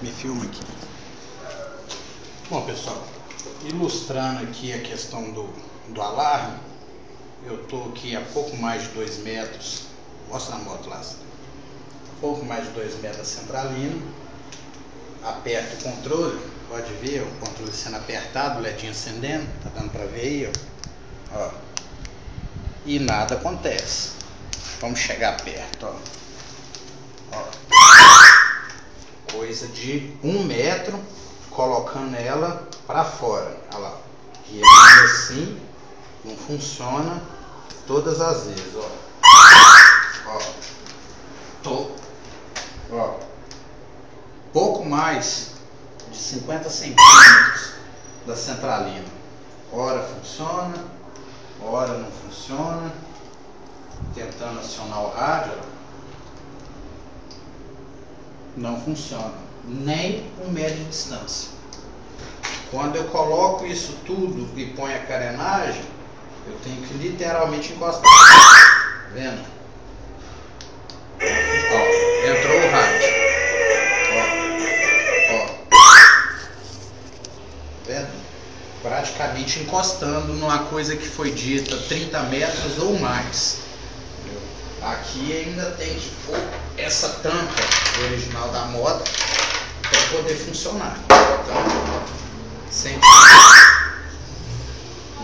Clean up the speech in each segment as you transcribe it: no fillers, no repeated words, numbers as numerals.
Me filma aqui. Bom, pessoal, ilustrando aqui a questão do alarme, eu estou aqui a pouco mais de 2 metros, mostra na moto lá, pouco mais de 2 metros da centralina, aperto o controle, pode ver o controle sendo apertado, o ledinho acendendo, tá dando para ver aí, ó, e nada acontece. Vamos chegar perto, ó. Coisa de 1 metro, colocando ela para fora, olha lá, e ainda assim não funciona todas as vezes, ó, pouco mais de 50 centímetros da centralina, ora funciona, ora não funciona, tentando acionar o rádio, não funciona, nem 1 metro de distância. Quando eu coloco isso tudo e ponho a carenagem, eu tenho que literalmente encostar. Tá vendo? Ó, entrou o rádio. Ó. Tá vendo? Praticamente encostando numa coisa que foi dita 30 metros ou mais. Aqui ainda tem que pôr essa tampa original da moto para poder funcionar. Então, sempre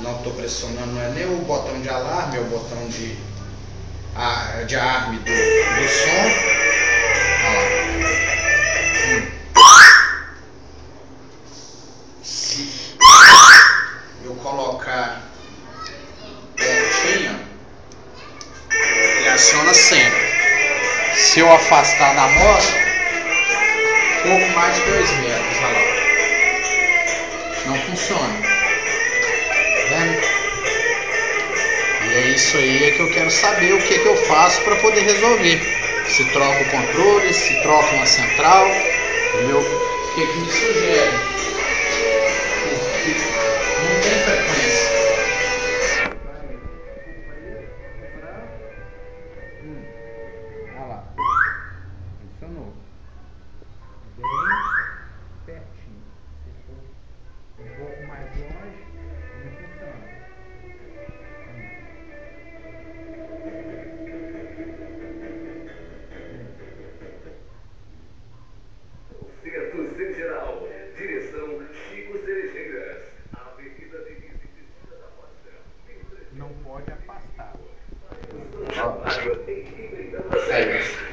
não estou pressionando, não é nem o botão de alarme, é o botão de alarme do som. Se eu colocar pertinho, ele aciona sempre. Se eu afastar da moto, pouco mais de 2 metros, olha lá, não funciona. Vendo? E é isso aí que eu quero saber, o que eu faço para poder resolver. Se troca o controle, se troca uma central, entendeu? O que me sugere? Porque não tem frequência. Olha lá, funcionou. Bem pertinho. Se for um pouco mais longe, não funciona. Concertos em geral. Direção Chico Cerejeiras. Avenida Denise Cristina da Rocha. Não pode afastar.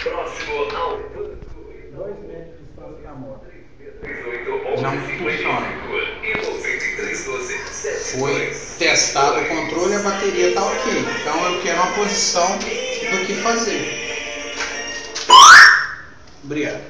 Próximo ao banco. 2 metros de distância da moto. 38 Não funciona. E 9312 Foi testado o controle e a bateria está ok. Então eu quero uma posição do que fazer. Obrigado.